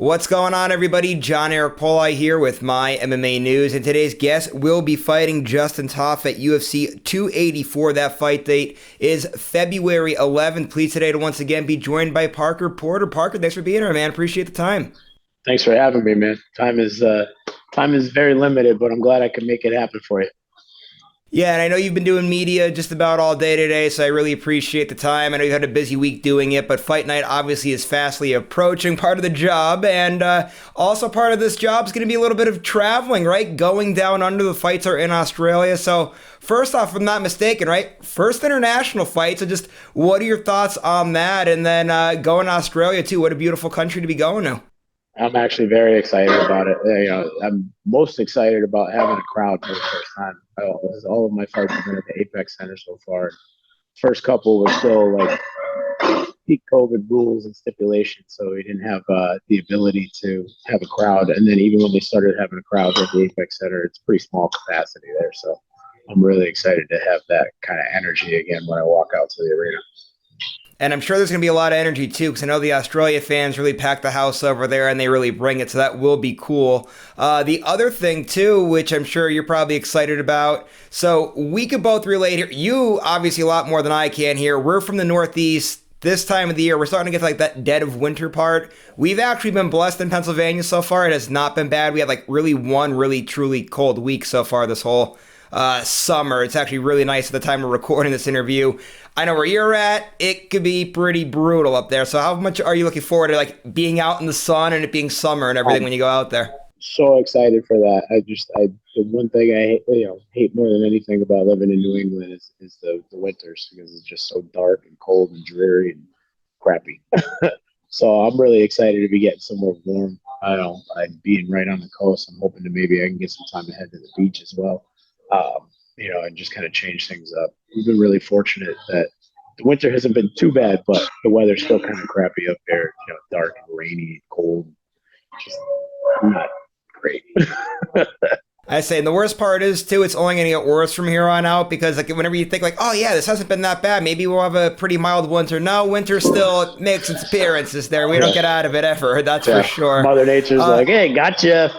What's going on, everybody? John Eric Poli here with My MMA News, and today's guest will be fighting Justin Tafa at UFC 284. That fight date is February 11th. Pleased today to once again be joined by Parker Porter. Parker, thanks for being here, man. Appreciate the time. Thanks for having me, man. Time is very limited, but I'm glad I could make it happen for you. Yeah, and I know you've been doing media just about all day today, so I really appreciate the time. I know you had a busy week doing it, but fight night obviously is fastly approaching, part of the job, and also part of this job is going to be a little bit of traveling, right? Going down under. The fights are in Australia, so first off, if I'm not mistaken, right? First international fight, so just what are your thoughts on that? And then going to Australia too, what a beautiful country to be going to. I'm actually very excited about it. I'm most excited about having a crowd for the first time. All of my fights have been at the Apex Center so far. First couple were still like peak COVID rules and stipulations, so we didn't have the ability to have a crowd. And then even when they started having a crowd at the Apex Center, it's pretty small capacity there. So I'm really excited to have that kind of energy again when I walk out to the arena. And I'm sure there's going to be a lot of energy too, because I know the Australia fans really pack the house over there and they really bring it. So that will be cool. The other thing too, which I'm sure you're probably excited about. So we could both relate here. You obviously a lot more than I can here. We're from the Northeast. This time of the year, we're starting to get to like that dead of winter part. We've actually been blessed in Pennsylvania so far. It has not been bad. We had like one really truly cold week so far this whole summer. It's actually really nice at the time we're recording this interview. I know where you're at. It could be pretty brutal up there. So how much are you looking forward to like being out in the sun and it being summer and everything when you go out there? So excited for that. The one thing hate more than anything about living in New England is the winters, because it's just so dark and cold and dreary and crappy. So I'm really excited to be getting somewhere warm. Being right on the coast, I'm hoping to maybe I can get some time to head to the beach as well. And just kind of change things up. We've been really fortunate that the winter hasn't been too bad, but the weather's still kind of crappy up there. Dark and rainy, cold, just not great. I say, and the worst part is too, it's only going to get worse from here on out, because like whenever you think like, oh yeah, this hasn't been that bad, maybe we'll have a pretty mild winter. No, winter still makes its appearances there. We don't get out of it ever. That's for sure. Mother Nature's like, hey, gotcha.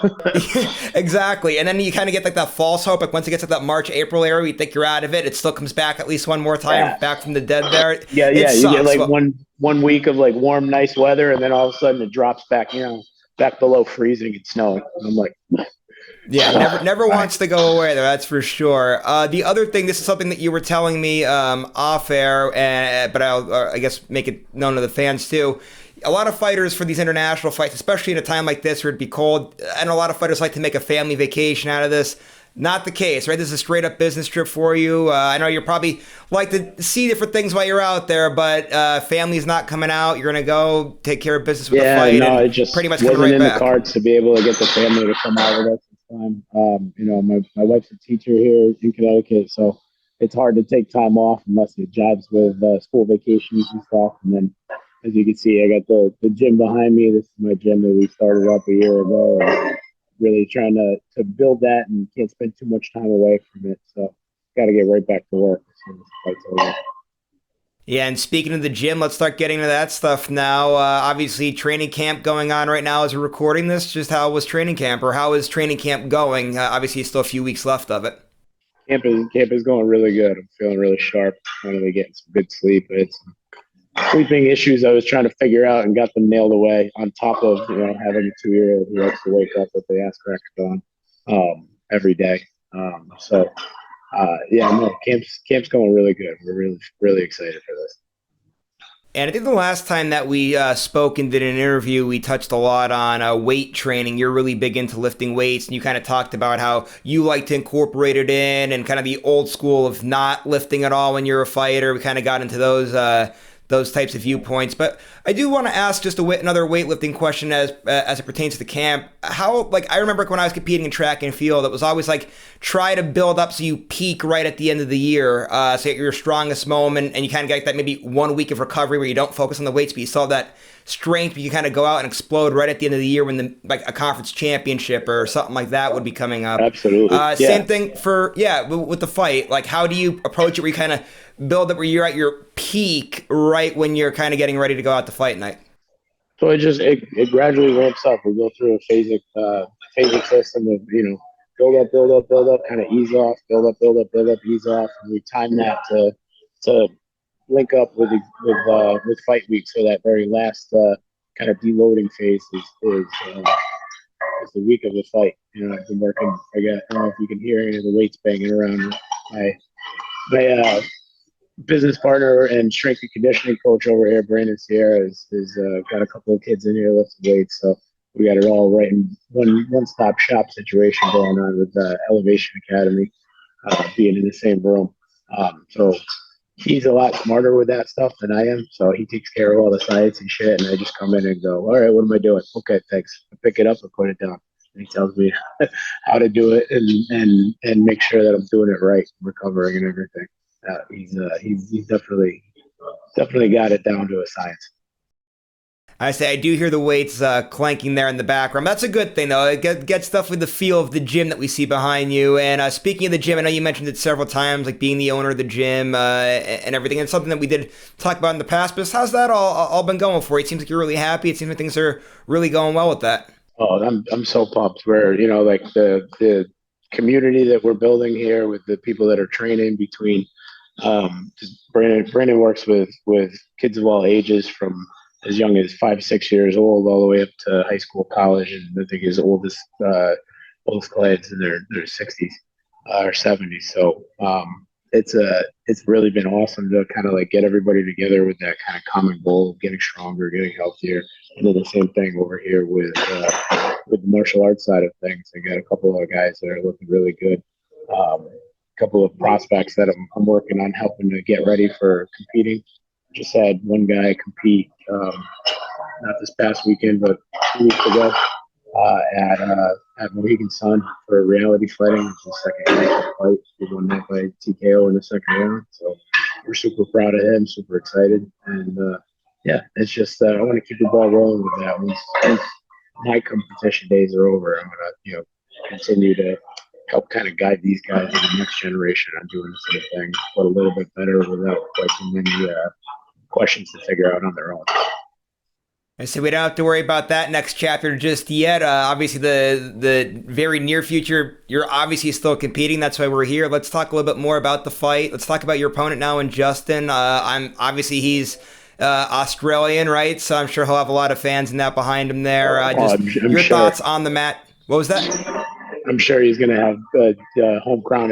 Exactly. And then you kind of get like that false hope. Like once it gets to that March, April area, you think you're out of it. It still comes back at least one more time, back from the dead there. Yeah. You get like one week of like warm, nice weather, and then all of a sudden it drops back, back below freezing and snowing. And I'm like, yeah, never wants to go away there, that's for sure. The other thing, this is something that you were telling me off air, but I'll I guess make it known to the fans too. A lot of fighters for these international fights, especially in a time like this where it'd be cold, and a lot of fighters like to make a family vacation out of this. Not the case, right? This is a straight up business trip for you. I know you're probably like to see different things while you're out there, but family's not coming out. You're going to go take care of business with the fight. No, it just pretty much wasn't right in back. The cards to be able to get the family to come out with us this time. My wife's a teacher here in Connecticut, so it's hard to take time off unless it jibes with school vacations and stuff. And then, as you can see, I got the gym behind me. This is my gym that we started up a year ago. Really trying to build that, and can't spend too much time away from it. So got to get right back to work as soon as the fight's over. Yeah, and speaking of the gym, let's start getting to that stuff now. Obviously, training camp going on right now as we're recording this. Just how was training camp, or how is training camp going? Obviously, still a few weeks left of it. Camp is going really good. I'm feeling really sharp. Finally getting some good sleep. It's sleeping issues I was trying to figure out and got them nailed away, on top of having a 2-year-old who likes to wake up with the ass crack of dawn every day. Camp's going really good. We're really, really excited for this. And I think the last time that we spoke and did an interview, we touched a lot on weight training. You're really big into lifting weights, and you kind of talked about how you like to incorporate it in, and kind of the old school of not lifting at all when you're a fighter. We kind of got into those types of viewpoints. But I do want to ask just another weightlifting question as it pertains to the camp. How, like, I remember when I was competing in track and field, it was always like, try to build up so you peak right at the end of the year, so at your strongest moment, and you kind of get that maybe 1 week of recovery where you don't focus on the weights, but you still have that strength, but you kind of go out and explode right at the end of the year when a conference championship or something like that would be coming up. Absolutely. Same thing with the fight. Like, how do you approach it where you kind of build up where you're at your peak right when you're kind of getting ready to go out to fight night? So it gradually ramps up. We go through a phasic system of build up, kind of ease off, build up, ease off, and we time that to link up with fight week. So that very last kind of deloading phase is the week of the fight. I've been working. I don't know if you can hear any of the weights banging around. My business partner and strength and conditioning coach over here, Brandon Sierra, is got a couple of kids in here lifting weights. So we got it all right in one stop shop situation going on with Elevation Academy being in the same room. So he's a lot smarter with that stuff than I am. So he takes care of all the science and shit, and I just come in and go, all right, what am I doing? Okay, thanks. I pick it up and put it down. And he tells me how to do it and make sure that I'm doing it right, recovering and everything. He's definitely got it down to a science. I say I do hear the weights clanking there in the background. That's a good thing, though. It gets definitely the feel of the gym that we see behind you. And speaking of the gym, I know you mentioned it several times, like being the owner of the gym and everything. It's something that we did talk about in the past. But how's that all been going for you? It seems like you're really happy. It seems like things are really going well with that. Oh, I'm so pumped. Where like the community that we're building here with the people that are training between. Brandon works with kids of all ages from as young as 5, 6 years old all the way up to high school, college, and I think his oldest clients in their 60s or 70s. So it's really been awesome to kind of like get everybody together with that kind of common goal of getting stronger, getting healthier, and then the same thing over here with the martial arts side of things. I got a couple of guys that are looking really good. Couple of prospects that I'm working on helping to get ready for competing. Just had one guy compete, not this past weekend, but 2 weeks ago at Mohegan Sun for reality fighting. It's the second fight. He won that by TKO in the second round. So we're super proud of him, super excited. And yeah, it's just I want to keep the ball rolling with that. Once my competition days are over, I'm going to continue to help kind of guide these guys in the next generation on doing the same thing, but a little bit better without quite so many questions to figure out on their own. I say we don't have to worry about that next chapter just yet. Obviously, the very near future, you're obviously still competing. That's why we're here. Let's talk a little bit more about the fight. Let's talk about your opponent now, and Justin. He's Australian, right? So I'm sure he'll have a lot of fans in that behind him there. I'm your sure. Thoughts on the mat? What was that? I'm sure he's going to have home crowd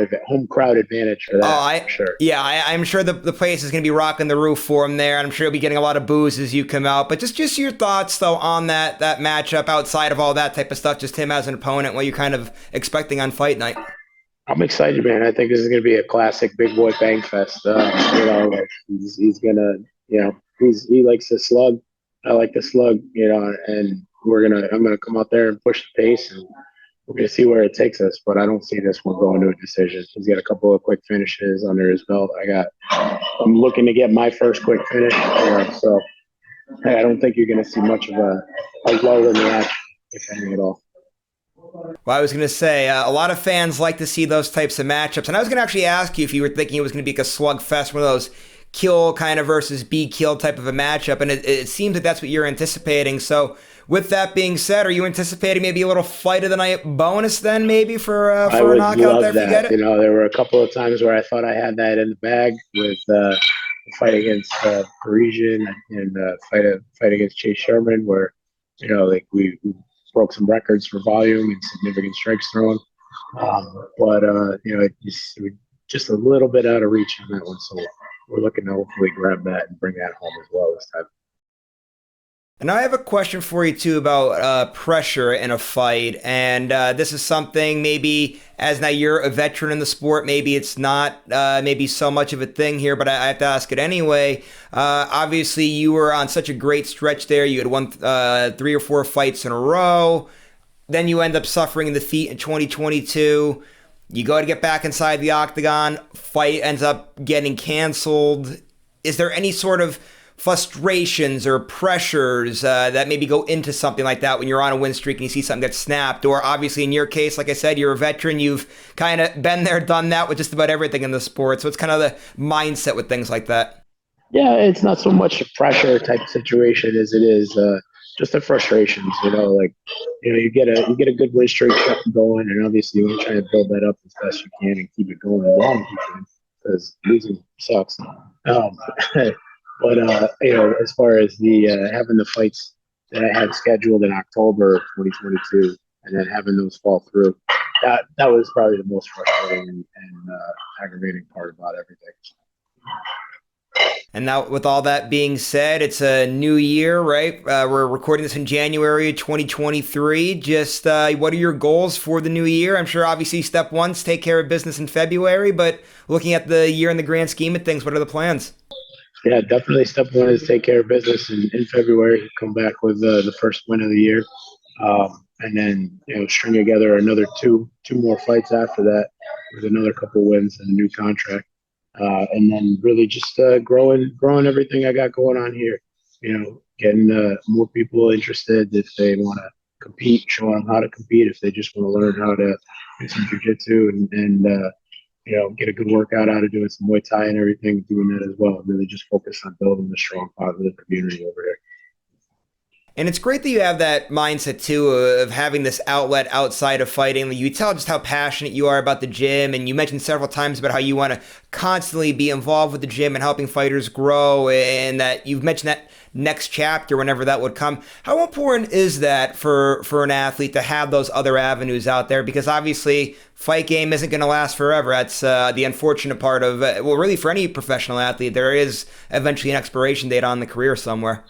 advantage for that. Sure. Yeah, I'm sure the place is going to be rocking the roof for him there, and I'm sure he'll be getting a lot of boos as you come out. But just your thoughts though on that matchup outside of all that type of stuff, just him as an opponent, what you're kind of expecting on fight night. I'm excited, man. I think this is going to be a classic big boy bang fest. He's gonna, he likes to slug. I like to slug, and I'm gonna come out there and push the pace and. We're going to see where it takes us, but I don't see this one going to a decision. He's got a couple of quick finishes under his belt. I'm looking to get my first quick finish. So I don't think you're going to see much of a lull in the action, if any at all. Well, I was going to say, a lot of fans like to see those types of matchups. And I was going to actually ask you if you were thinking it was going to be like a slugfest, one of those kill kind of versus be killed type of a matchup. And it seems that that's what you're anticipating. So with that being said, are you anticipating maybe a little fight of the night bonus then maybe for a knockout there if you get it? There were a couple of times where I thought I had that in the bag with the fight against Parisian and fight against Chase Sherman where, we broke some records for volume and significant strikes thrown. Just a little bit out of reach on that one. So we're looking to hopefully grab that and bring that home as well this time. And I have a question for you, too, about pressure in a fight. And this is something maybe, as now you're a veteran in the sport, maybe it's not maybe so much of a thing here, but I have to ask it anyway. Obviously, you were on such a great stretch there. You had won 3 or 4 fights in a row. Then you end up suffering defeat in 2022. You go to get back inside the octagon. Fight ends up getting canceled. Is there any sort of frustrations or pressures that maybe go into something like that when you're on a win streak and you see something that's snapped? Or obviously in your case, like I said, you're a veteran. You've kind of been there, done that with just about everything in the sport. So it's kind of the mindset with things like that. Yeah, it's not so much a pressure type situation as it is just the frustrations, like, you get a good win streak going, and obviously you want to try and build that up as best you can and keep it going as long as you can, because losing sucks. Um, but as far as the having the fights that I had scheduled in October of 2022, and then having those fall through, that was probably the most frustrating and aggravating part about everything. And now, with all that being said, it's a new year, right? We're recording this in January 2023. Just what are your goals for the new year? I'm sure, obviously, step one's take care of business in February, but looking at the year in the grand scheme of things, what are the plans? Yeah, definitely. Step one is take care of business in February. Come back with the first win of the year, and then string together another two more fights after that with another couple wins and a new contract, and then really just growing everything I got going on here. Getting more people interested if they want to compete, showing them how to compete. If they just want to learn how to do some jujitsu and get a good workout out of doing some Muay Thai and everything, doing that as well. Really just focus on building a strong, positive community over there. And it's great that you have that mindset too of having this outlet outside of fighting. You tell just how passionate you are about the gym, and you mentioned several times about how you want to constantly be involved with the gym and helping fighters grow, and that you've mentioned that next chapter whenever that would come. How important is that for an athlete to have those other avenues out there? Because obviously, fight game isn't going to last forever. That's the unfortunate part of well, really for any professional athlete, there is eventually an expiration date on the career somewhere.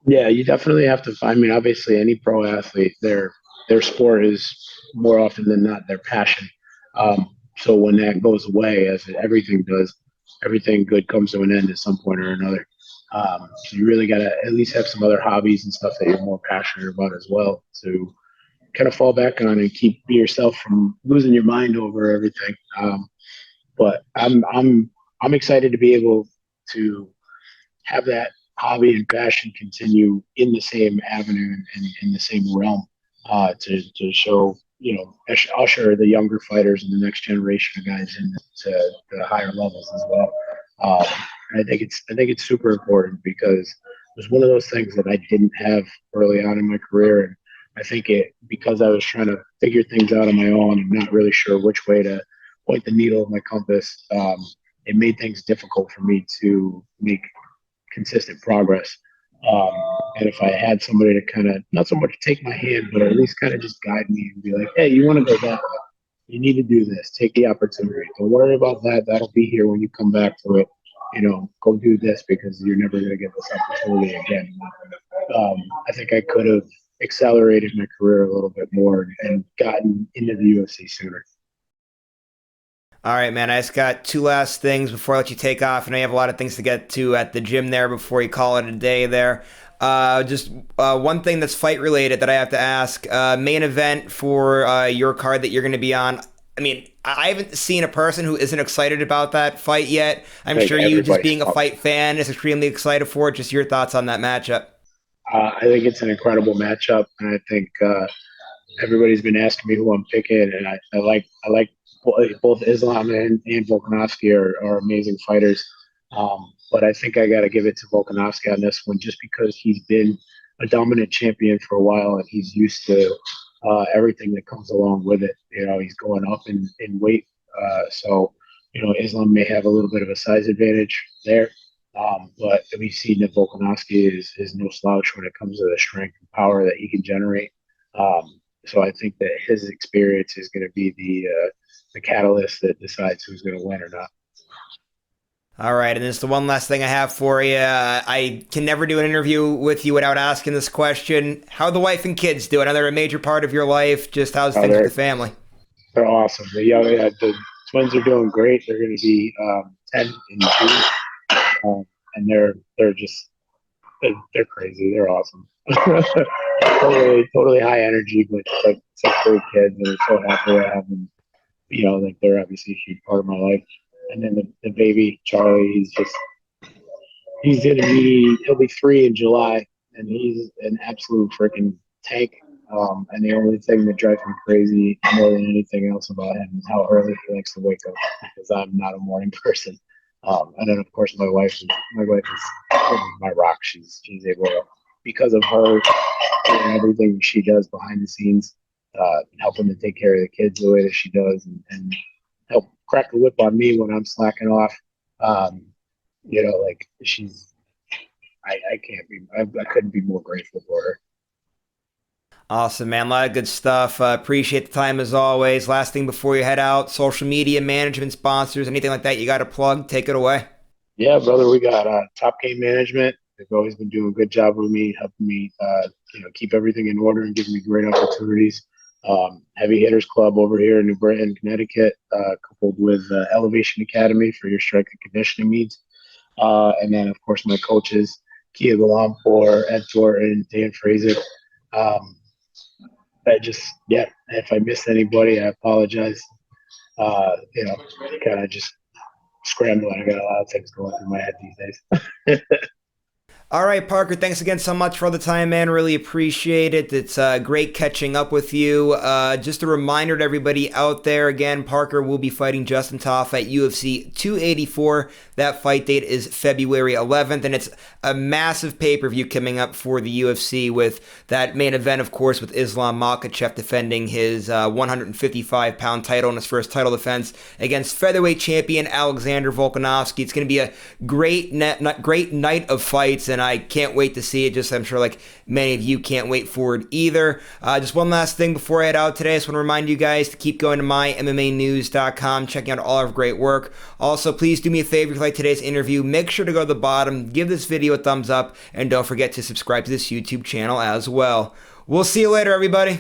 Yeah, you definitely have to find. I mean, obviously, any pro athlete, their sport is more often than not their passion. So when that goes away, as everything does, everything good comes to an end at some point or another. So you really got to at least have some other hobbies and stuff that you're more passionate about as well to kind of fall back on and keep yourself from losing your mind over everything. But I'm excited to be able to have that hobby and passion continue in the same avenue and in the same realm, to show, usher the younger fighters and the next generation of guys into the higher levels as well. Um, I think it's super important because it was one of those things that I didn't have early on in my career, and I think it because I was trying to figure things out on my own and not really sure which way to point the needle of my compass. It made things difficult for me to make consistent progress. Um, and if I had somebody to kind of not so much take my hand, but at least kind of just guide me and be like, "Hey, you want to go that way? You need to do this. Take the opportunity. Don't worry about that. That'll be here when you come back to it. Go do this because you're never going to get this opportunity again." I think I could have accelerated my career a little bit more and gotten into the UFC sooner. All right, man. I just got two last things before I let you take off, and I have a lot of things to get to at the gym there before you call it a day there. Just one thing that's fight related that I have to ask. Main event for your card that you're going to be on. I mean, I haven't seen a person who isn't excited about that fight yet. I'm Like sure you, just everybody's being a fight fan, is extremely excited for it. Just your thoughts on that matchup. I think it's an incredible matchup, and I think everybody's been asking me who I'm picking, and I like both Islam and Volkanovski are amazing fighters. But I think I got to give it to Volkanovski on this one, just because he's been a dominant champion for a while, and he's used to everything that comes along with it. He's going up in weight, so Islam may have a little bit of a size advantage there. But we've seen that Volkanovski is no slouch when it comes to the strength and power that he can generate. So I think that his experience is going to be the catalyst that decides who's going to win or not. All right, and this is the one last thing I have for you. I can never do an interview with you without asking this question. How are the wife and kids doing? Are they a major part of your life? Just how's Uh, things with they're the family? they're awesome. The twins are doing great. They're going to be 10 in June, and they're just they're crazy. They're awesome. Totally high energy, but like such great kids, and I'm so happy to have them. Like they're obviously a huge part of my life. And then the baby Charlie, he'll be 3 in July, and he's an absolute freaking tank. And the only thing that drives me crazy more than anything else about him is how early he likes to wake up, because I'm not a morning person. And then of course my wife is my rock. She's able to, because of her and everything she does behind the scenes, helping to take care of the kids the way that she does, and help crack the whip on me when I'm slacking off. Um, like I can't be, I couldn't be more grateful for her. Awesome, man. A lot of good stuff. Appreciate the time as always. Last thing before you head out, social media, management, sponsors, anything like that you got to plug, take it away. Yeah, brother, we got Top Game Management. They've always been doing a good job with me, helping me, keep everything in order and giving me great opportunities. Heavy Hitters Club over here in New Britain, Connecticut, coupled with Elevation Academy for your strength and conditioning needs. And then, of course, my coaches, Kia Galampur, Ed Thornton, Dan Fraser. Um, if I missed anybody, I apologize. Kind of just scrambling. I got a lot of things going through my head these days. All right, Parker, thanks again so much for all the time, man. Really appreciate it. It's great catching up with you. Just a reminder to everybody out there, again, Parker will be fighting Justin Tafa at UFC 284. That fight date is February 11th, and it's a massive pay-per-view coming up for the UFC with that main event, of course, with Islam Makhachev defending his 155-pound title in his first title defense against featherweight champion Alexander Volkanovski. It's going to be a great night of fights, and I can't wait to see it. Just I'm sure like many of you can't wait for it either. Just one last thing before I head out today. I just want to remind you guys to keep going to MyMMANews.com, checking out all our great work. Also, please do me a favor if you like today's interview. Make sure to go to the bottom, give this video a thumbs up, and don't forget to subscribe to this YouTube channel as well. We'll see you later, everybody.